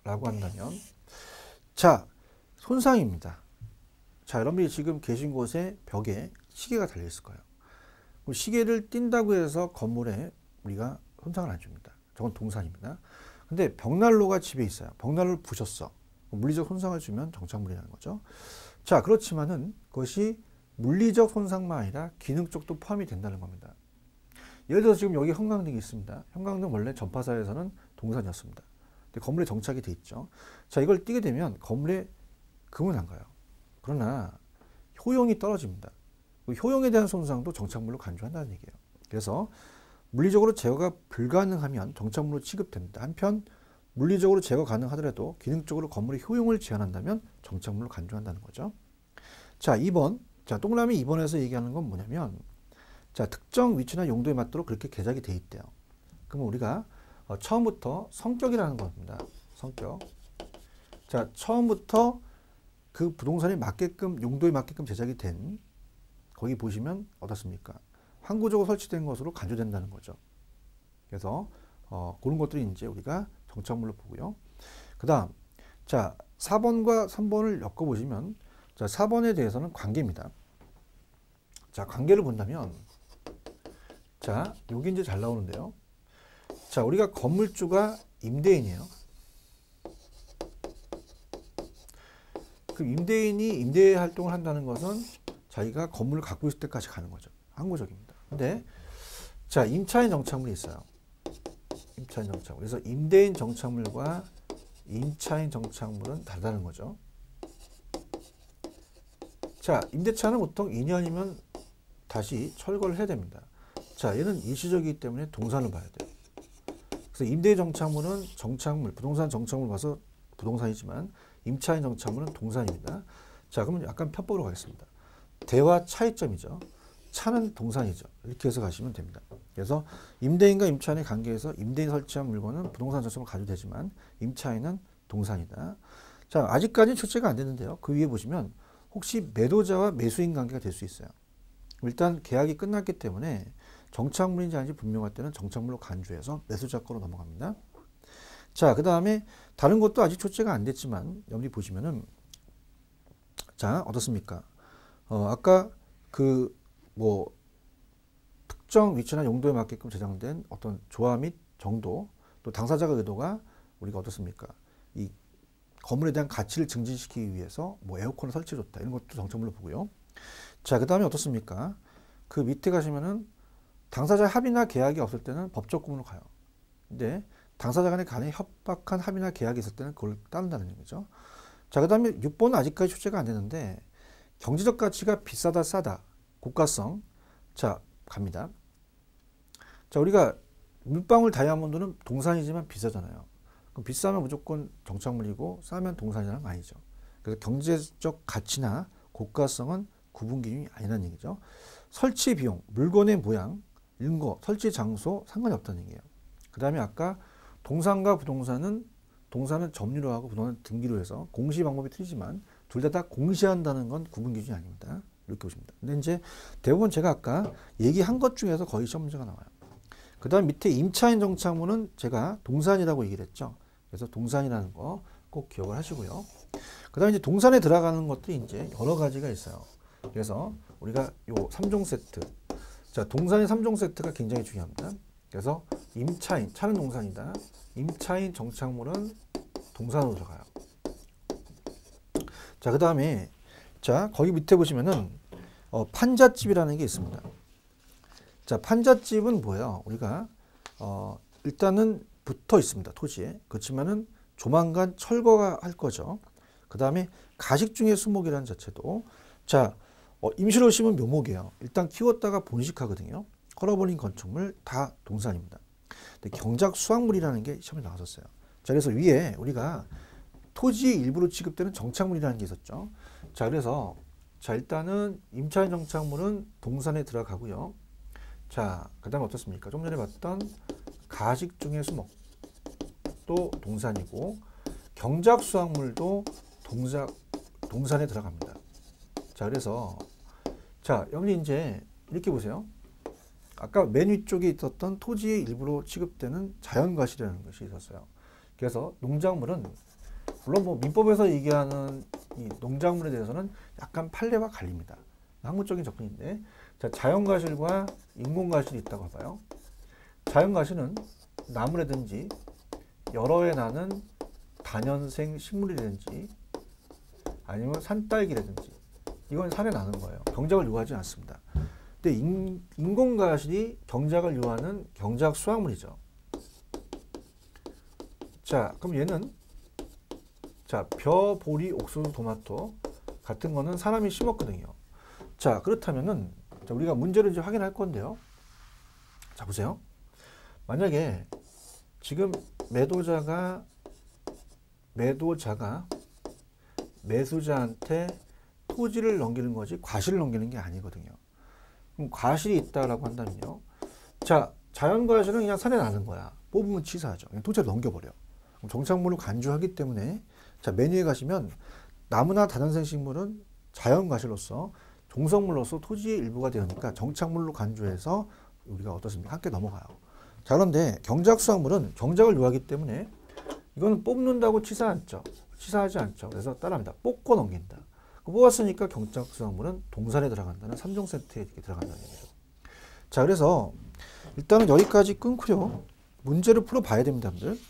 라고 한다면 자, 손상입니다. 자, 여러분이 지금 계신 곳에 벽에 시계가 달려 있을 거예요. 시계를 띈다고 해서 건물에 우리가 손상을 안 줍니다. 저건 동산입니다. 근데 벽난로가 집에 있어요. 벽난로를 부셨어. 물리적 손상을 주면 정착물이라는 거죠. 자, 그렇지만은 그것이 물리적 손상만 아니라 기능적도 포함이 된다는 겁니다. 예를 들어서 지금 여기 형광등이 있습니다. 형광등 원래 전파사에서는 동산이었습니다. 근데 건물에 정착이 돼 있죠. 자, 이걸 띄게 되면 건물에 금은 안 가요. 그러나 효용이 떨어집니다. 효용에 대한 손상도 정착물로 간주한다는 얘기예요. 그래서 물리적으로 제거가 불가능하면 정착물로 취급됩니다. 한편 물리적으로 제거 가능하더라도 기능적으로 건물의 효용을 제한한다면 정착물로 간주한다는 거죠. 자, 2번. 자, 동그라미 2번에서 얘기하는 건 뭐냐면 자, 특정 위치나 용도에 맞도록 그렇게 개작이 돼 있대요. 그러면 우리가 처음부터 성격이라는 겁니다. 성격. 자, 처음부터 그 부동산에 맞게끔 용도에 맞게끔 제작이 된 거기 보시면 어떻습니까? 항구적으로 설치된 것으로 간주된다는 거죠. 그래서 그런 것들이 이제 우리가 정착물로 보고요. 그 다음 자, 4번과 3번을 엮어보시면 자, 4번에 대해서는 관계입니다. 자, 관계를 본다면 자, 여기 이제 잘 나오는데요. 자, 우리가 건물주가 임대인이에요. 그 임대인이 임대 활동을 한다는 것은 자기가 건물을 갖고 있을 때까지 가는 거죠. 항구적입니다. 근데 자, 임차인 정착물이 있어요. 임차인 정착물. 그래서 임대인 정착물과 임차인 정착물은 다르다는 거죠. 자, 임대차는 보통 2년이면 다시 철거를 해야 됩니다. 자, 얘는 일시적이기 때문에 동산을 봐야 돼요. 그래서 임대 정착물은 정착물, 부동산 정착물 봐서 부동산이지만 임차인 정착물은 동산입니다. 자, 그러면 약간 편법으로 가겠습니다. 대와 차이점이죠. 차는 동산이죠. 이렇게 해서 가시면 됩니다. 그래서 임대인과 임차인의 관계에서 임대인 설치한 물건은 부동산 정착물 가져도 되지만 임차인은 동산이다. 자, 아직까지는 출제가 안 됐는데요. 그 위에 보시면 혹시 매도자와 매수인 관계가 될 수 있어요. 일단 계약이 끝났기 때문에 정착물인지 아닌지 분명할 때는 정착물로 간주해서 매수자 거로 넘어갑니다. 자, 그 다음에 다른 것도 아직 출제가 안 됐지만 여기 보시면은 자, 어떻습니까? 아까 그 뭐 특정 위치나 용도에 맞게끔 제작된 어떤 조화 및 정도 또 당사자가 의도가 우리가 어떻습니까? 이 건물에 대한 가치를 증진시키기 위해서 뭐 에어컨을 설치해줬다 이런 것도 정착물로 보고요. 자, 그 다음에 어떻습니까? 그 밑에 가시면은 당사자 합의나 계약이 없을 때는 법적 구문으로 가요. 근데 당사자 간에 간에 협박한 합의나 계약이 있을 때는 그걸 따른다는 얘기죠. 자, 그 다음에 6번은 아직까지 출제가 안 되는데 경제적 가치가 비싸다 싸다 고가성. 자, 갑니다. 자, 우리가 물방울 다이아몬드는 동산이지만 비싸잖아요. 그럼 비싸면 무조건 정착물이고 싸면 동산이라는 거 아니죠. 그래서 경제적 가치나 고가성은 구분 기준이 아니라는 얘기죠. 설치 비용, 물건의 모양, 이런 거, 설치 장소 상관이 없다는 얘기예요. 그 다음에 아까 동산과 부동산은 동산은 점유로 하고 부동산은 등기로 해서 공시 방법이 틀리지만 둘 다 공시한다는 건 구분 기준이 아닙니다. 이렇게 보십니다. 근데 이제 대부분 제가 아까 얘기한 것 중에서 거의 시험 문제가 나와요. 그 다음 밑에 임차인 정착물은 제가 동산이라고 얘기를 했죠. 그래서 동산이라는 거 꼭 기억을 하시고요. 그 다음에 이제 동산에 들어가는 것들이 이제 여러 가지가 있어요. 그래서 우리가 요 3종 세트. 자, 동산의 3종 세트가 굉장히 중요합니다. 그래서 임차인, 차는 동산이다. 임차인 정착물은 동산으로 들어가요. 자, 그 다음에 자, 거기 밑에 보시면은 판잣집이라는 게 있습니다. 자, 판잣집은 뭐예요? 우리가 일단은 붙어 있습니다. 토지에. 그렇지만은 조만간 철거가 할 거죠. 그 다음에 가식 중의 수목이라는 자체도 자, 임시로 심은 묘목이에요. 일단 키웠다가 본식하거든요. 헐어버린 건축물 다 동산입니다. 근데 경작 수확물이라는 게 시험에 나왔었어요. 자, 그래서 위에 우리가 토지의 일부로 취급되는 정착물이라는 게 있었죠. 자, 그래서 자, 일단은 임차인 정착물은 동산에 들어가고요. 자, 그 다음에 어떻습니까? 좀 전에 봤던 가식 중의 수목 또 동산이고 경작 수확물도 동산에 들어갑니다. 자, 그래서 자, 여기 이제 이렇게 보세요. 아까 맨 위쪽에 있었던 토지의 일부로 취급되는 자연과실이라는 것이 있었어요. 그래서 농작물은 물론 뭐 민법에서 얘기하는 이 농작물에 대해서는 약간 판례와 갈립니다. 학문적인 접근인데 자, 자연과실과 인공과실이 있다고 봐요. 자연과실은 나무라든지 여러 해 나는 다년생 식물이라든지 아니면 산딸기라든지 이건 산에 나는 거예요. 경작을 요하지 않습니다. 근데 인공과실이 경작을 요하는 경작 수확물이죠. 자, 그럼 얘는 자, 벼, 보리, 옥수수, 토마토 같은 거는 사람이 심었거든요. 자, 그렇다면은 자, 우리가 문제를 이제 확인할 건데요. 자, 보세요. 만약에 지금 매도자가 매수자한테 토지를 넘기는 거지 과실을 넘기는 게 아니거든요. 그럼 과실이 있다라고 한다면요. 자, 자연과실은 그냥 산에 나는 거야. 뽑으면 치사하죠. 그냥 토지를 넘겨버려. 그럼 정착물로 간주하기 때문에 자, 맨 위에 가시면 나무나 다단생 식물은 자연과실로서 종성물로서 토지의 일부가 되니까 정착물로 간주해서 우리가 어떻습니까? 함께 넘어가요. 자, 그런데 경작수확물은 경작을 요하기 때문에 이거는 뽑는다고 치사하지 않죠. 그래서 따라합니다. 뽑고 넘긴다. 뽑았으니까 경작수확물은 동산에 들어간다는 3종 세트에 이렇게 들어간다는 얘기죠. 자, 그래서 일단은 여기까지 끊고요. 문제를 풀어봐야 됩니다, 여러분들.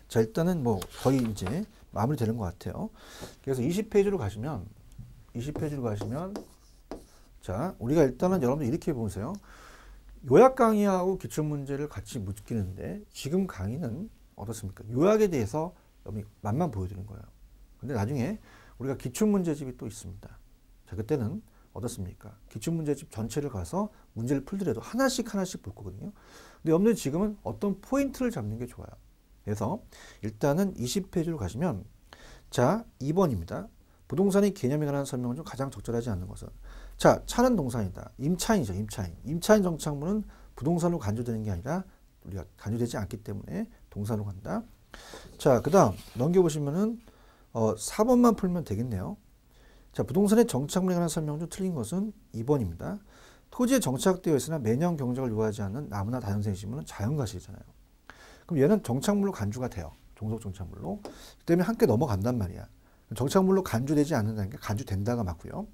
자, 일단은 뭐 거의 이제 마무리되는 것 같아요. 그래서 20페이지로 가시면 자, 우리가 일단은 여러분들 이렇게 보세요. 요약 강의하고 기출문제를 같이 묶이는데 지금 강의는 어떻습니까? 요약에 대해서 맛만 보여드리는 거예요. 근데 나중에 우리가 기출문제집이 또 있습니다. 자, 그때는 어떻습니까? 기출문제집 전체를 가서 문제를 풀더라도 하나씩 볼 거거든요. 근데 여러분들 지금은 어떤 포인트를 잡는 게 좋아요. 그래서 일단은 20페이지로 가시면 자, 2번입니다. 부동산의 개념에 관한 설명은 좀 가장 적절하지 않는 것은 자, 차는 동산이다. 임차인이죠. 임차인 정착물은 부동산으로 간주되는 게 아니라 우리가 간주되지 않기 때문에 동산으로 간다. 자, 그 다음 넘겨보시면은 4번만 풀면 되겠네요. 자, 부동산의 정착물에 관한 설명은 좀 틀린 것은 2번입니다. 토지에 정착되어 있으나 매년 경작을 요하지 않는 나무나 다연생 식물은 자연과실이잖아요. 그럼 얘는 정착물로 간주가 돼요. 종속 정착물로. 그 때문에 함께 넘어간단 말이야. 정착물로 간주되지 않는다는 게 간주된다가 맞고요.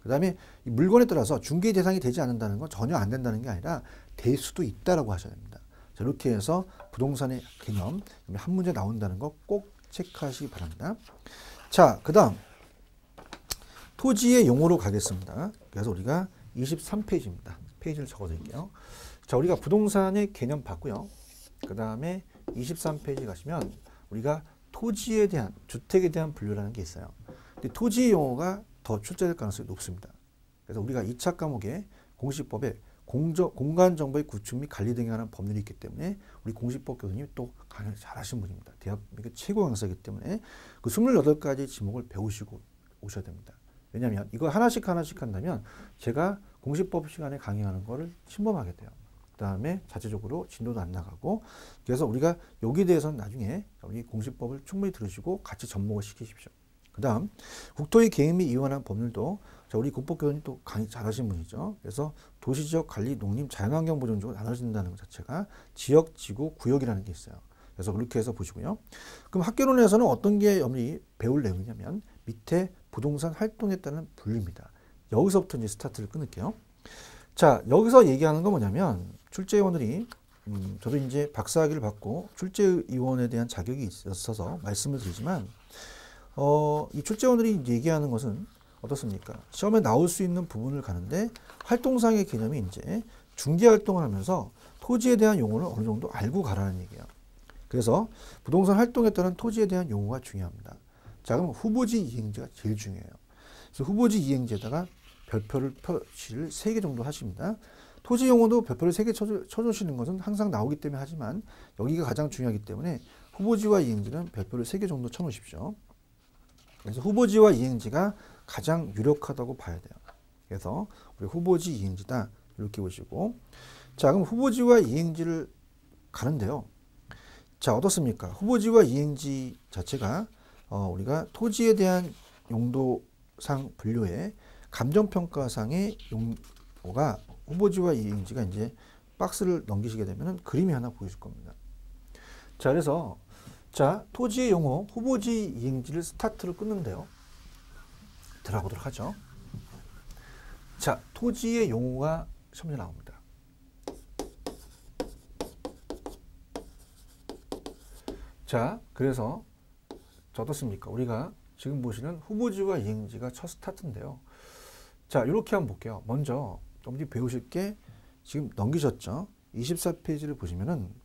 그 다음에 이 물건에 따라서 중개 대상이 되지 않는다는 건 전혀 안 된다는 게 아니라 될 수도 있다라고 하셔야 됩니다. 자, 이렇게 해서 부동산의 개념 한 문제 나온다는 거 꼭 체크하시기 바랍니다. 자, 그 다음 토지의 용어로 가겠습니다. 그래서 우리가 23페이지입니다. 페이지를 적어드릴게요. 자, 우리가 부동산의 개념 봤고요. 그 다음에 23페이지 가시면 우리가 토지에 대한, 주택에 대한 분류라는 게 있어요. 근데 토지 용어가 더 출제될 가능성이 높습니다. 그래서 우리가 2차 과목에 공시법에 공간 정보의 구축 및 관리 등에 관한 법률이 있기 때문에 우리 공시법 교수님이 또 강의를 잘하신 분입니다. 대한민국 최고 강사이기 때문에 그 28가지 지목을 배우시고 오셔야 됩니다. 왜냐하면 이거 하나씩 한다면 제가 공시법 시간에 강의하는 거를 침범하게 돼요. 그 다음에 자체적으로 진도도 안 나가고, 그래서 우리가 여기에 대해서는 나중에 우리 공시법을 충분히 들으시고 같이 접목을 시키십시오. 그 다음 국토의 계획 및 이완한 법률도 우리 국법 교수님 또 강의 잘하신 분이죠. 그래서 도시지역 관리, 농림, 자연환경 보존적으로 나눠진다는 것 자체가 지역, 지구, 구역이라는 게 있어요. 그래서 그렇게 해서 보시고요. 그럼 학개론에서는 어떤 게 여러분이 배울 내용이냐면 밑에 부동산 활동에 따른 분류입니다. 여기서부터 이제 스타트를 끊을게요. 자, 여기서 얘기하는 건 뭐냐면 출제위원들이 저도 이제 박사학위를 받고 출제위원에 대한 자격이 있어서 말씀을 드리지만 이 출제위원들이 얘기하는 것은 어떻습니까? 시험에 나올 수 있는 부분을 가는데 활동상의 개념이 이제 중개활동을 하면서 토지에 대한 용어를 어느 정도 알고 가라는 얘기예요. 그래서 부동산 활동에 따른 토지에 대한 용어가 중요합니다. 자, 그럼 후보지 이행지가 제일 중요해요. 그래서 후보지 이행지에다가 별표를 표시를 3개 정도 하십니다. 토지 용어도 별표를 3개 쳐주시는 것은 항상 나오기 때문에 하지만 여기가 가장 중요하기 때문에 후보지와 이행지는 별표를 3개 정도 쳐놓으십시오. 그래서 후보지와 이행지가 가장 유력하다고 봐야 돼요. 그래서 우리 후보지 이행지다 이렇게 보시고, 자, 그럼 후보지와 이행지를 가는데요. 자, 어떻습니까? 후보지와 이행지 자체가 우리가 토지에 대한 용도상 분류에 감정평가상의 용어가 후보지와 이행지가 이제 박스를 넘기시게 되면 그림이 하나 보이실 겁니다. 자, 그래서 자, 토지의 용어 후보지 이행지를 스타트를 끊는데요. 들어보도록 하죠. 자, 토지의 용어가 시험에 나옵니다. 자, 그래서 어떻습니까? 우리가 지금 보시는 후보지와 이행지가 첫 스타트인데요. 자, 이렇게 한번 볼게요. 먼저 여러분들이 배우실 게 지금 넘기셨죠? 24페이지를 보시면은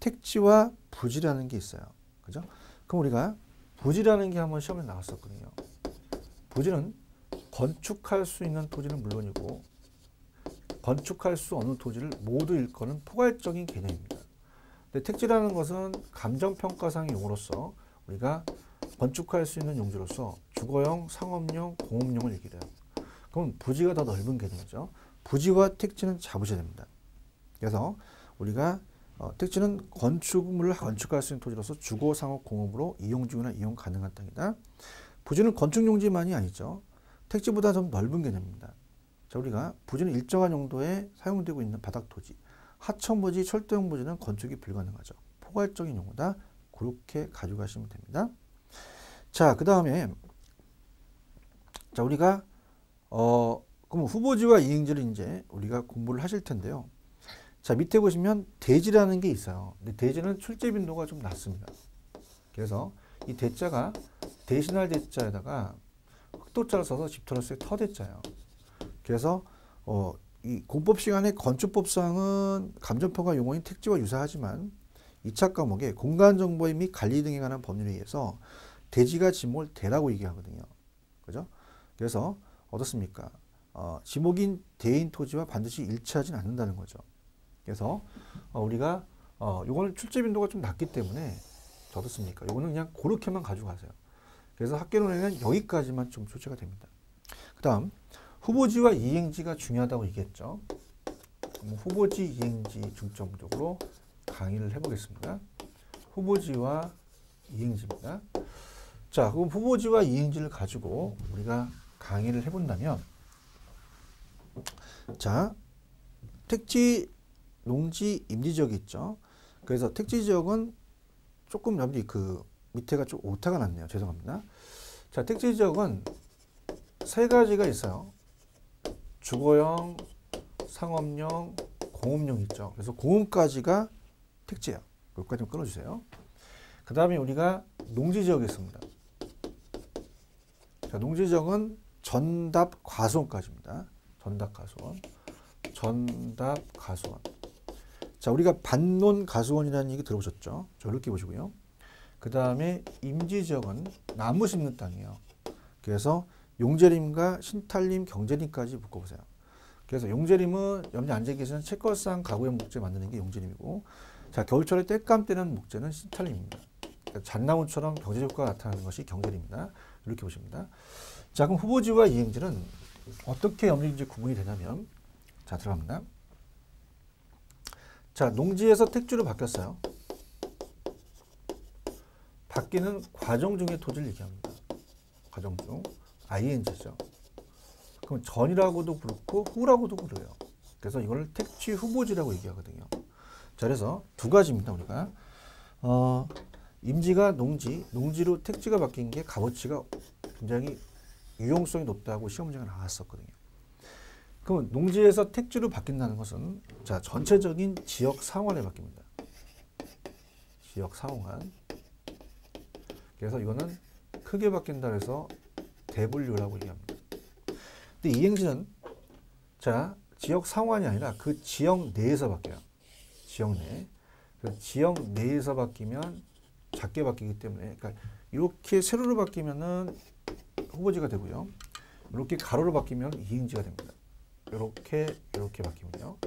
택지와 부지라는 게 있어요. 그죠? 그럼 우리가 부지라는 게 한번 시험에 나왔었거든요. 부지는 건축할 수 있는 토지는 물론이고 건축할 수 없는 토지를 모두 일컫는 포괄적인 개념입니다. 근데 택지라는 것은 감정평가상의 용어로서 우리가 건축할 수 있는 용지로서 주거용, 상업용, 공업용을 얘기를 해요. 그럼 부지가 더 넓은 개념이죠. 부지와 택지는 잡으셔야 됩니다. 그래서 우리가 택지는 건축물을 건축할 수 있는 토지로서 주거, 상업, 공업으로 이용지구나 이용 가능한 땅이다. 부지는 건축용지만이 아니죠. 택지보다 좀 넓은 개념입니다. 자, 우리가 부지는 일정한 용도에 사용되고 있는 바닥토지, 하천부지, 철도용 부지는 건축이 불가능하죠. 포괄적인 용어다. 그렇게 가져가시면 됩니다. 자, 그 다음에 자, 우리가 그럼 후보지와 이행지를 이제 우리가 공부를 하실 텐데요. 자, 밑에 보시면 대지라는 게 있어요. 근데 대지는 출제 빈도가 좀 낮습니다. 그래서 이 대자가 대신할 대자에다가 흑도자를 써서 집터로서의 터대자예요. 그래서 이 공법 시간에 건축법상은 감정평가 용어인 택지와 유사하지만 2차 과목에 공간정보 및 관리 등에 관한 법률에 의해서 대지가 지목을 대라고 얘기하거든요. 그죠? 그래서 어떻습니까? 지목인 대인 토지와 반드시 일치하지는 않는다는 거죠. 그래서 우리가 요거는 출제 빈도가 좀 낮기 때문에 어떻습니까? 요거는 그냥 그렇게만 가져가세요. 그래서 학개론에는 여기까지만 좀 출제가 됩니다. 그 다음 후보지와 이행지가 중요하다고 얘기했죠. 후보지 이행지 중점적으로 강의를 해보겠습니다. 후보지와 이행지입니다. 자, 그럼 후보지와 이행지를 가지고 우리가 강의를 해본다면, 자, 택지, 농지, 임지지역이 있죠. 그래서 택지지역은 조금 여러분들이 그 밑에가 좀 오타가 났네요. 죄송합니다. 자, 택지지역은 3가지가 있어요. 주거용, 상업용, 공업용 있죠. 그래서 공업까지가 택지예요. 여기까지 좀 끊어주세요. 그 다음에 우리가 농지지역이 있습니다. 자, 농지지역은 전답 과수원까지입니다. 전답 과수원. 전답 과수원. 자, 우리가 반론 과수원이라는 얘기 들어보셨죠? 저 이렇게 보시고요. 그 다음에 임지지역은 나무 심는 땅이에요. 그래서 용재림과 신탈림, 경재림까지 묶어보세요. 그래서 용재림은 염려 안 제기시는 채권상 가구의 목재 만드는 게 용재림이고, 자, 겨울철에 땔감 떼는 목재는 신탈림입니다. 그러니까 잣나무처럼 경제 효과가 나타나는 것이 경재림이다. 이렇게 보십니다. 자, 그럼 후보지와 이행지는 어떻게 염려인지 구분이 되냐면, 자, 들어갑니다. 자, 농지에서 택지로 바뀌었어요. 바뀌는 과정 중의 토지를 얘기합니다. 과정 중. ing죠. 그럼 전이라고도 그렇고 후라고도 그래요. 그래서 이걸 택지 후보지라고 얘기하거든요. 자, 그래서 두 가지입니다. 우리가 임지가 농지로 택지가 바뀐 게 값어치가 굉장히 유용성이 높다고 시험 문제가 나왔었거든요. 그럼 농지에서 택지로 바뀐다는 것은, 자, 전체적인 지역 상환에 바뀝니다. 지역 상환. 그래서 이거는 크게 바뀐다 해서 대분류라고 얘기합니다. 근데 이행지는, 자, 지역 상환이 아니라 그 지역 내에서 바뀌어요. 지역 내. 그래서 지역 내에서 바뀌면 작게 바뀌기 때문에, 그러니까 이렇게 세로로 바뀌면은 후보지가 되고요. 이렇게 가로로 바뀌면 이행지가 됩니다. 이렇게 바뀌면요.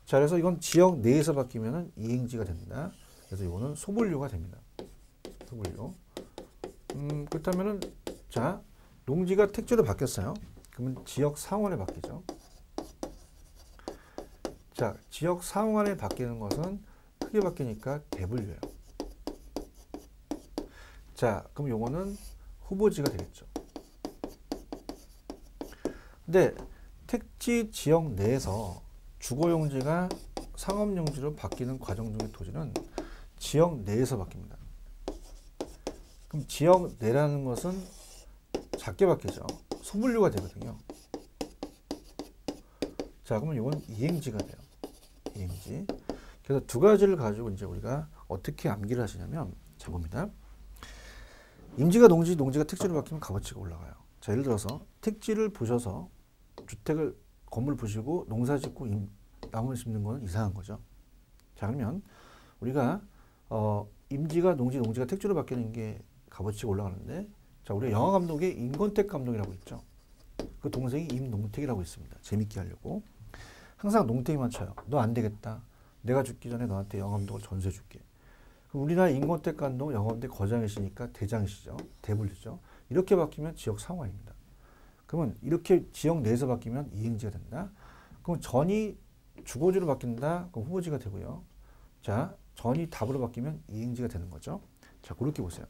자, 그래서 이건 지역 내에서 바뀌면은 이행지가 됩니다. 그래서 이거는 소분류가 됩니다. 소분류. 그렇다면은, 자, 농지가 택지로 바뀌었어요. 그러면 지역 상환에 바뀌죠. 자, 지역 상환에 바뀌는 것은 크게 바뀌니까 대분류예요. 자, 그럼 요거는 후보지가 되겠죠. 근데 택지 지역 내에서 주거용지가 상업용지로 바뀌는 과정 중의 토지는 지역 내에서 바뀝니다. 그럼 지역 내라는 것은 작게 바뀌죠. 소분류가 되거든요. 자, 그러면 이건 이행지가 돼요. 이행지. 그래서 두 가지를 가지고 이제 우리가 어떻게 암기를 하시냐면, 자, 봅니다. 임지가 농지가 택지로 바뀌면 값어치가 올라가요. 자, 예를 들어서 택지를 보셔서 건물 보시고 농사 짓고 나무를 심는 거는 이상한 거죠. 자, 그러면 우리가 임지가 농지가 택지로 바뀌는 게 값어치가 올라가는데, 자, 우리가 영화 감독에 임권택 감독이라고 있죠. 그 동생이 임농택이라고 있습니다. 재밌게 하려고. 항상 농택이만 쳐요. 너 안 되겠다. 내가 죽기 전에 너한테 영화 감독을 전수해 줄게. 우리나라 임권택 감독은 영화 감독 거장이시니까 대장이시죠. 대분류죠. 이렇게 바뀌면 지역 상환입니다. 그러면 이렇게 지역 내에서 바뀌면 이행지가 된다. 그럼 전이 주거지로 바뀐다. 그럼 후보지가 되고요. 자, 전이 답으로 바뀌면 이행지가 되는 거죠. 자, 그렇게 보세요.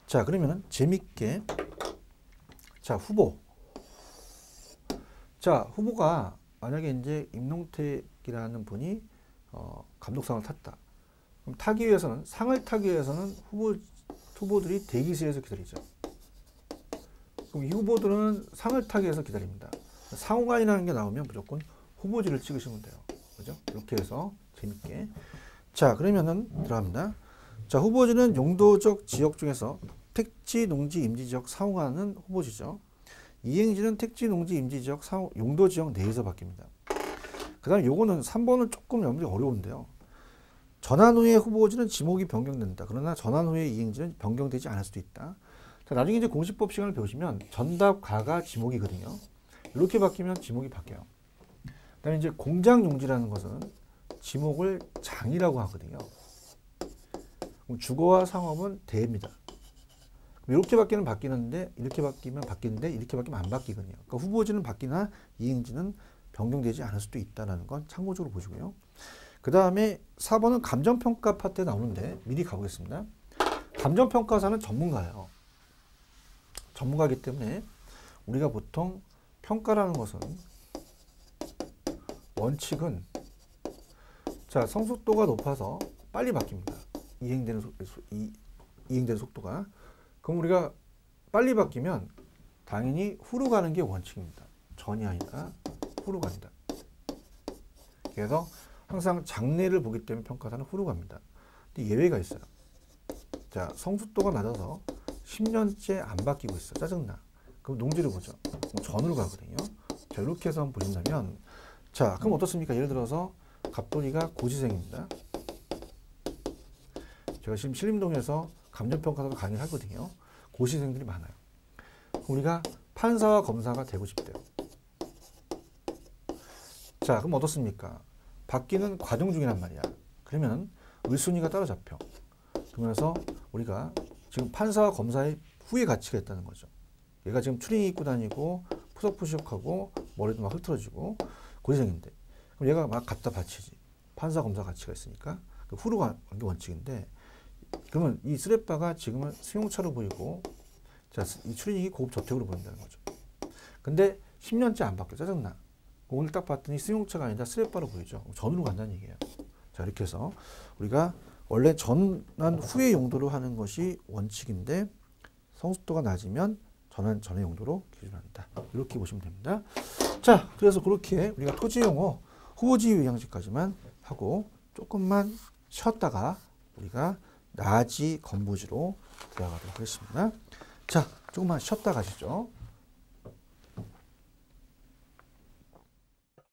자, 그러면은 재밌게, 자, 후보. 자, 후보가 만약에 이제 임농택이라는 분이 감독상을 탔다. 그럼 상을 타기 위해서는 후보들이 대기실에서 기다리죠. 그럼 이 후보들은 상을 타기 위해서 기다립니다. 상호간이라는 게 나오면 무조건 후보지를 찍으시면 돼요. 그죠? 이렇게 해서 재밌게. 자, 그러면은 들어갑니다. 자, 후보지는 용도적 지역 중에서 택지, 농지, 임지 지역 상호간은 후보지죠. 이행지는 택지, 농지, 임지 지역 용도 지역 내에서 바뀝니다. 그 다음에 요거는 3번은 조금 염두가 어려운데요. 전환 후에 후보지는 지목이 변경된다. 그러나 전환 후에 이행지는 변경되지 않을 수도 있다. 자, 나중에 이제 공시법 시간을 배우시면 전답 가가 지목이거든요. 이렇게 바뀌면 지목이 바뀌어요. 그 다음에 이제 공장 용지라는 것은 지목을 장이라고 하거든요. 주거와 상업은 대입니다. 이렇게 바뀌면 바뀌는데, 이렇게 바뀌면 바뀌는데, 이렇게 바뀌면 안 바뀌거든요. 그러니까 후보지는 바뀌나 이행지는 변경되지 않을 수도 있다는 건 참고적으로 보시고요. 그 다음에 4번은 감정평가 파트에 나오는데 미리 가보겠습니다. 감정평가사는 전문가예요. 전문가이기 때문에 우리가 보통 평가라는 것은 원칙은, 자, 성숙도가 높아서 빨리 바뀝니다. 이행되는 속도가. 그럼 우리가 빨리 바뀌면 당연히 후로 가는 게 원칙입니다. 전이 아니라 후로 간다. 그래서 항상 장래를 보기 때문에 평가사는 후로 갑니다. 근데 예외가 있어요. 자, 성숙도가 낮아서 10년째 안 바뀌고 있어. 짜증나. 그럼 농지를 보죠. 그럼 전으로 가거든요. 자, 이렇게 해서 한번 보신다면, 자, 그럼 어떻습니까? 예를 들어서 갑돌이가 고시생입니다. 제가 지금 신림동에서 감정평가사로 강의를 하거든요. 고시생들이 많아요. 그럼 우리가 판사와 검사가 되고 싶대요. 자, 그럼 어떻습니까? 바뀌는 과정 중이란 말이야. 그러면 을순위가 따라잡혀. 그러면서 우리가 지금 판사와 검사의 후의 가치가 있다는 거죠. 얘가 지금 추리닝 입고 다니고 푸석푸석하고 머리도 막 흐트러지고 고생인데 그럼 얘가 막 갖다 바치지. 판사 검사 가치가 있으니까 그 후로 가는 게 원칙인데 그러면 이 쓰레빠가 지금은 승용차로 보이고 자, 이 추리닝이 고급 저택으로 보인다는 거죠. 근데 10년째 안 바뀌어. 짜증나. 오늘 딱 봤더니 승용차가 아니라 쓰레빠로 보이죠. 전으로 간다는 얘기예요. 자, 이렇게 해서 우리가 원래 전환 후의 용도로 하는 것이 원칙인데 성숙도가 낮으면 전환 전의 용도로 기준한다. 이렇게 보시면 됩니다. 자, 그래서 그렇게 우리가 토지 용어 후보지 의향지까지만 하고 조금만 쉬었다가 우리가 나지 건부지로 들어가도록 하겠습니다. 자, 조금만 쉬었다 가시죠.